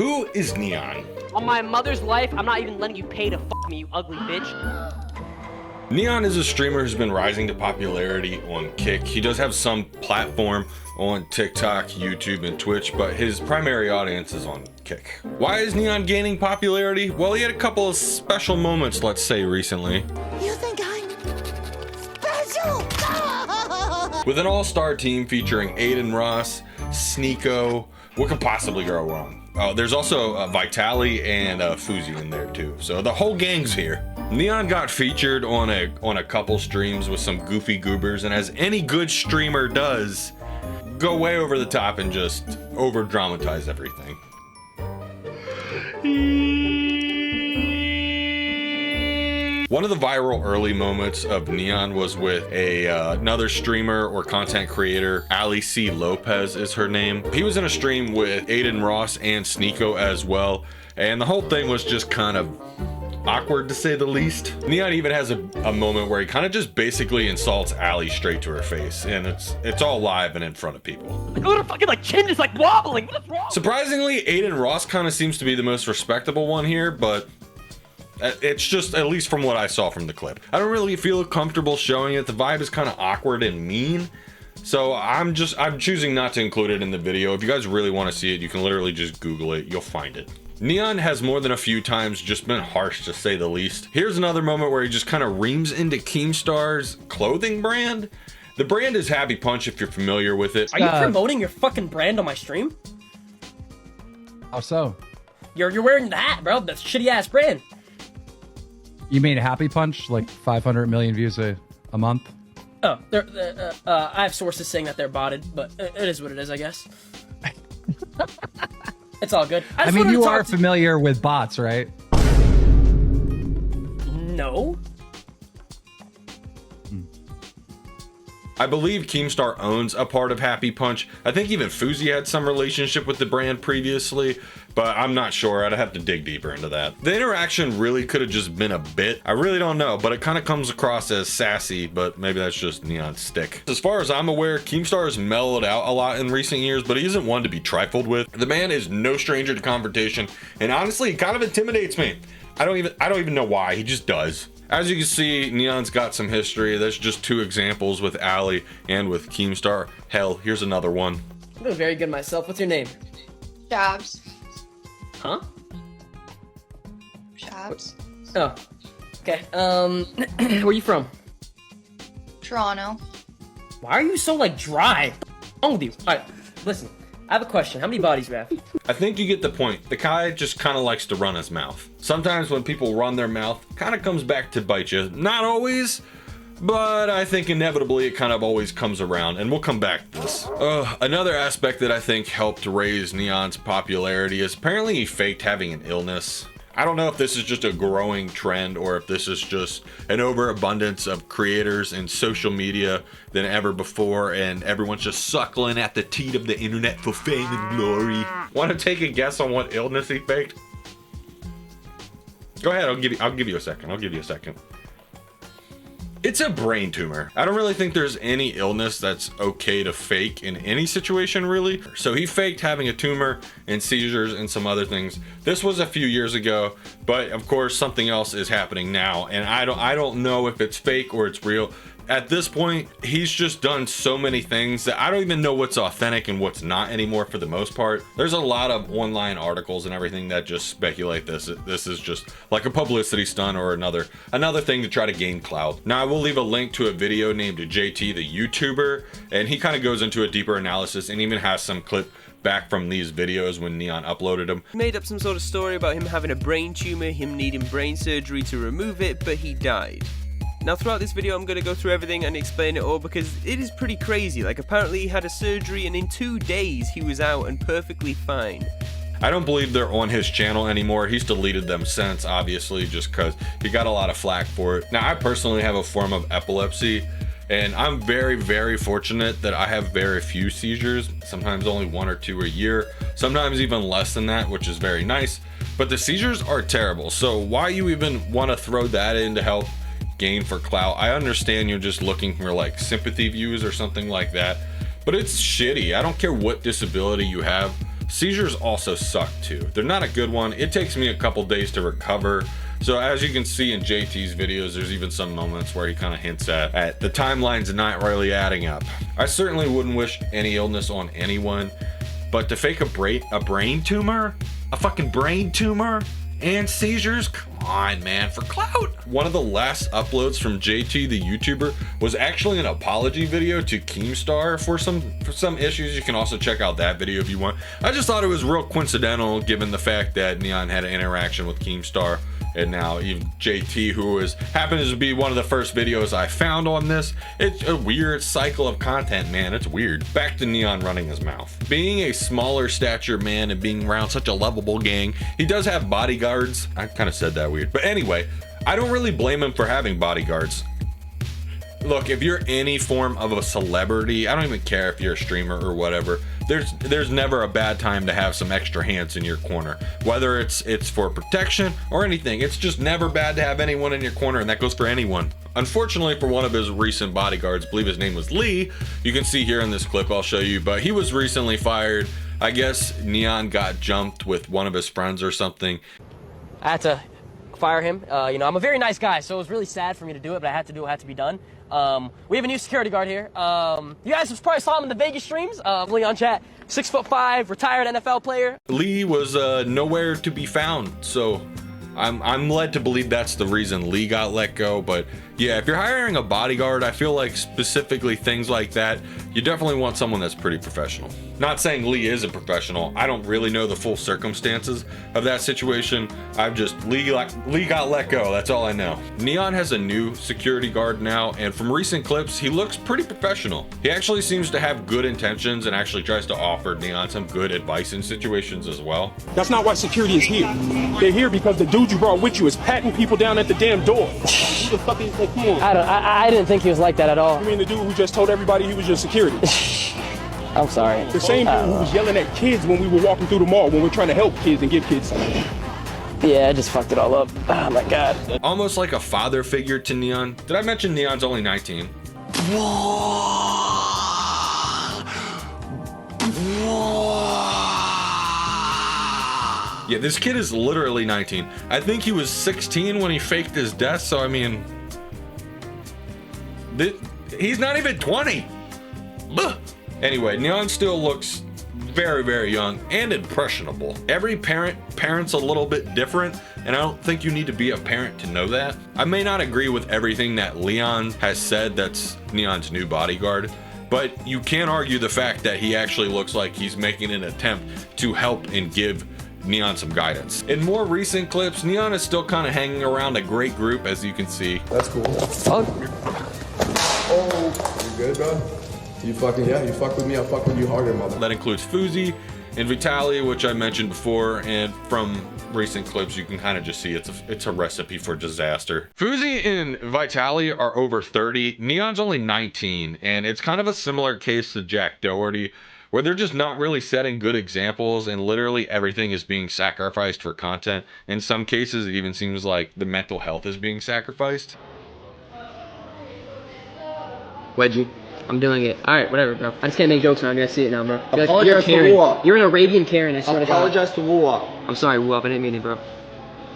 Who is N3on? On my mother's life, I'm not even letting you pay to fuck me, you ugly bitch. N3on is a streamer who's been rising to popularity on Kick. He does have some platform on TikTok, YouTube, and Twitch, but his primary audience is on Kick. Why is N3on gaining popularity? Well, he had a couple of special moments, let's say, recently. You think I'm special? With an all-star team featuring Aiden Ross, Sneeko, what could possibly go wrong? There's also Vitali and Feuds in there too, so the whole gang's here. N3on got featured on a couple streams with some goofy goobers, and as any good streamer does, go way over the top and just over dramatize everything. One of the viral early moments of N3on was with another streamer or content creator. Ali C. Lopez is her name. He was in a stream with Aiden Ross and Sneeko as well, and the whole thing was just kind of awkward, to say the least. N3on even has a moment where he kind of just basically insults Ali straight to her face, and it's all live and in front of people. Like, look at her fucking chin is like wobbling. What's wrong? Surprisingly, Aiden Ross kind of seems to be the most respectable one here, but it's just, at least from what I saw from the clip, I don't really feel comfortable showing it. The vibe is kind of awkward and mean, so I'm choosing not to include it in the video. If you guys really want to see it, you can literally just Google it, you'll find it. N3on has more than a few times just been harsh, to say the least. Here's another moment where he just kind of reams into Keemstar's clothing brand. The brand is Happy Punch, if you're familiar with it. Are you promoting your fucking brand on my stream? How so? You're wearing the hat, bro. That's shitty ass brand. You mean Happy Punch, like 500 million views a month? Oh, I have sources saying that they're botted, but it is what it is, I guess. It's all good. I mean, you are familiar with bots, right? No. I believe Keemstar owns a part of Happy Punch. I think even Feuds had some relationship with the brand previously, but I'm not sure. I'd have to dig deeper into that. The interaction really could have just been a bit. I really don't know, but it kind of comes across as sassy, but maybe that's just N3on's stick. As far as I'm aware, Keemstar has mellowed out a lot in recent years, but he isn't one to be trifled with. The man is no stranger to confrontation, and honestly, he kind of intimidates me. I don't even know why. He just does. As you can see, N3on's got some history. That's just two examples with Ali and with Keemstar. Hell, here's another one. I'm doing very good myself. What's your name? Shabs. Huh? Shabs. Oh. Okay. Where are you from? Toronto. Why are you so, like, dry? What's wrong with you? Alright, listen. I have a question. How many bodies do you have? I think you get the point. The guy just kind of likes to run his mouth. Sometimes when people run their mouth, kind of comes back to bite you. Not always, but I think inevitably it kind of always comes around, and we'll come back to this. Another aspect that I think helped raise N3on's popularity is apparently he faked having an illness. I don't know if this is just a growing trend or if this is just an overabundance of creators in social media than ever before, and everyone's just suckling at the teat of the internet for fame and glory. Want to take a guess on what illness he faked? Go ahead, I'll give you a second. It's a brain tumor. I don't really think there's any illness that's okay to fake in any situation, really. So he faked having a tumor and seizures and some other things. This was a few years ago, but of course something else is happening now, and I don't know if it's fake or it's real. At this point, he's just done so many things that I don't even know what's authentic and what's not anymore for the most part. There's a lot of online articles and everything that just speculate this is just like a publicity stunt or another thing to try to gain clout. Now, I will leave a link to a video named JT the YouTuber, and he kind of goes into a deeper analysis and even has some clip back from these videos when N3on uploaded them. He made up some sort of story about him having a brain tumor, him needing brain surgery to remove it, but he died. Now throughout this video I'm going to go through everything and explain it all because it is pretty crazy. Like, apparently he had a surgery and in 2 days he was out and perfectly fine. I don't believe they're on his channel anymore. He's deleted them since, obviously, just because he got a lot of flack for it. Now, I personally have a form of epilepsy, and I'm very, very fortunate that I have very few seizures, sometimes only 1 or 2 a year, sometimes even less than that, which is very nice. But the seizures are terrible, so why you even want to throw that in to help gain for clout? I understand you're just looking for like sympathy views or something like that, but it's shitty. I don't care what disability you have. Seizures also suck too. They're not a good one. It takes me a couple days to recover. So as you can see in JT's videos, there's even some moments where he kind of hints at the timeline's not really adding up. I certainly wouldn't wish any illness on anyone, but to fake a brain tumor, a fucking brain tumor, and seizures? Come on, man, for clout. One of the last uploads from JT the YouTuber was actually an apology video to Keemstar for some issues. You can also check out that video if you want. I just thought it was real coincidental given the fact that N3on had an interaction with Keemstar, and now even JT, who happens to be one of the first videos I found on this. It's a weird cycle of content, man. It's weird. Back to N3on running his mouth. Being a smaller stature man and being around such a lovable gang, he does have bodyguards. I kind of said that weird. But anyway, I don't really blame him for having bodyguards. Look, if you're any form of a celebrity, I don't even care if you're a streamer or whatever, there's never a bad time to have some extra hands in your corner, whether it's for protection or anything. It's just never bad to have anyone in your corner, and that goes for anyone. Unfortunately for one of his recent bodyguards, I believe his name was Lee, you can see here in this clip I'll show you, but he was recently fired. I guess N3on got jumped with one of his friends or something. I had to fire him. You know, I'm a very nice guy, so it was really sad for me to do it, but I had to do what had to be done. We have a new security guard here. You guys probably saw him in the Vegas streams. Lee on chat, 6'5", retired NFL player. Lee was nowhere to be found, so I'm led to believe that's the reason Lee got let go. But yeah, if you're hiring a bodyguard, I feel like specifically things like that, you definitely want someone that's pretty professional. Not saying Lee is a professional. I don't really know the full circumstances of that situation. Lee got let go. That's all I know. N3on has a new security guard now, and from recent clips, he looks pretty professional. He actually seems to have good intentions and actually tries to offer N3on some good advice in situations as well. That's not why security is here. They're here because the dude you brought with you is patting people down at the damn door. Who the fuck is that? Come on. I didn't think he was like that at all. You mean the dude who just told everybody he was your security? I'm sorry. The same dude who was yelling at kids when we were walking through the mall when we're trying to help kids and give kids something. Yeah, I just fucked it all up. Oh my god. Almost like a father figure to N3on. Did I mention N3on's only 19? Yeah, this kid is literally 19. I think he was 16 when he faked his death, so I mean, he's not even 20. Ugh. Anyway, N3on still looks very, very young and impressionable. Every parent's a little bit different, and I don't think you need to be a parent to know that. I may not agree with everything that Leon has said that's N3on's new bodyguard, but you can't argue the fact that he actually looks like he's making an attempt to help and give N3on some guidance. In more recent clips, N3on is still kind of hanging around a great group, as you can see. That's cool. Oh, you good, bro? You fuck with me, I'll fuck with you harder, mother. That includes Feuds and Vitali, which I mentioned before, and from recent clips you can kind of just see it's a recipe for disaster. Feuds and Vitali are over 30, N3on's only 19, and it's kind of a similar case to Jack Doherty, where they're just not really setting good examples and literally everything is being sacrificed for content. In some cases, it even seems like the mental health is being sacrificed. Wedgie. I'm doing it. Alright, whatever, bro. I just can't make jokes now. I'm gonna see it now, bro. Apologize You're for Woo-Wop. You're an Arabian Karen, I swear to God. Apologize to Woo-Wop. I'm sorry, Woo-Wop. I didn't mean it, bro.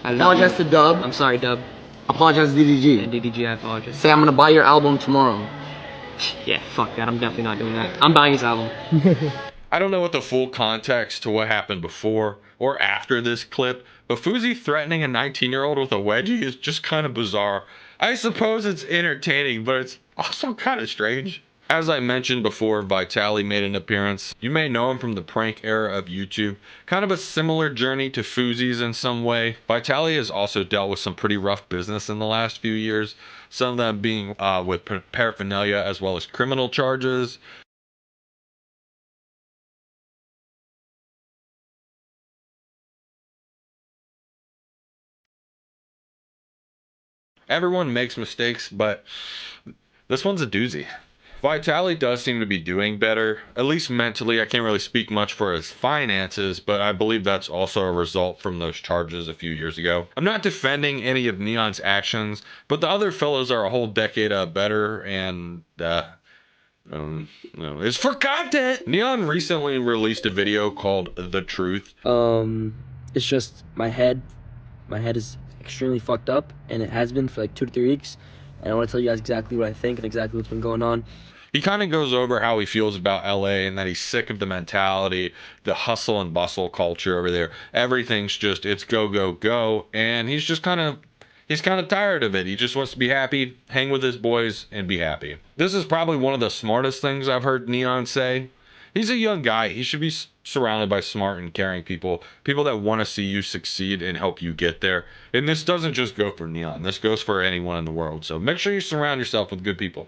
Apologize to Dub. I'm sorry, Dub. Apologize to DDG. And DDG, I apologize. Say I'm gonna buy your album tomorrow. Yeah, fuck that. I'm definitely not doing that. I'm buying his album. I don't know what the full context to what happened before or after this clip, but Feuds threatening a 19-year-old with a wedgie is just kind of bizarre. I suppose it's entertaining, but it's also kind of strange. As I mentioned before, Vitali made an appearance. You may know him from the prank era of YouTube. Kind of a similar journey to Feuds in some way. Vitali has also dealt with some pretty rough business in the last few years. Some of them being with paraphernalia as well as criminal charges. Everyone makes mistakes, but this one's a doozy. Vitali does seem to be doing better, at least mentally. I can't really speak much for his finances, but I believe that's also a result from those charges a few years ago. I'm not defending any of N3on's actions, but the other fellows are a whole decade better, and No, it's for content. N3on recently released a video called The Truth. It's just my head is extremely fucked up, and it has been for like 2 to 3 weeks. And I want to tell you guys exactly what I think and exactly what's been going on. He kind of goes over how he feels about LA and that he's sick of the mentality, the hustle and bustle culture over there. Everything's just, it's go, go, go. And he's kind of tired of it. He just wants to be happy, hang with his boys, and be happy. This is probably one of the smartest things I've heard N3on say. He's a young guy. He should be surrounded by smart and caring people that want to see you succeed and help you get there. And this doesn't just go for N3on. This goes for anyone in the world. So make sure you surround yourself with good people.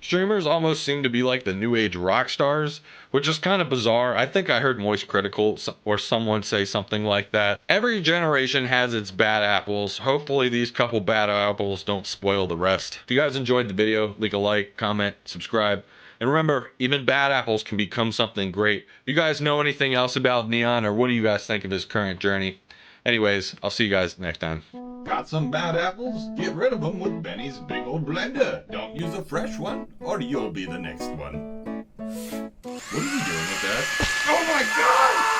Streamers almost seem to be like the new age rock stars, which is kind of bizarre. I think I heard Moist Critical or someone say something like that. Every generation has its bad apples. Hopefully these couple bad apples don't spoil the rest. If you guys enjoyed the video, leave a like, comment, subscribe. And remember, even bad apples can become something great. You guys know anything else about N3on, or what do you guys think of his current journey? Anyways, I'll see you guys next time. Got some bad apples? Get rid of them with Benny's big old blender. Don't use a fresh one, or you'll be the next one. What are you doing with that? Oh my god!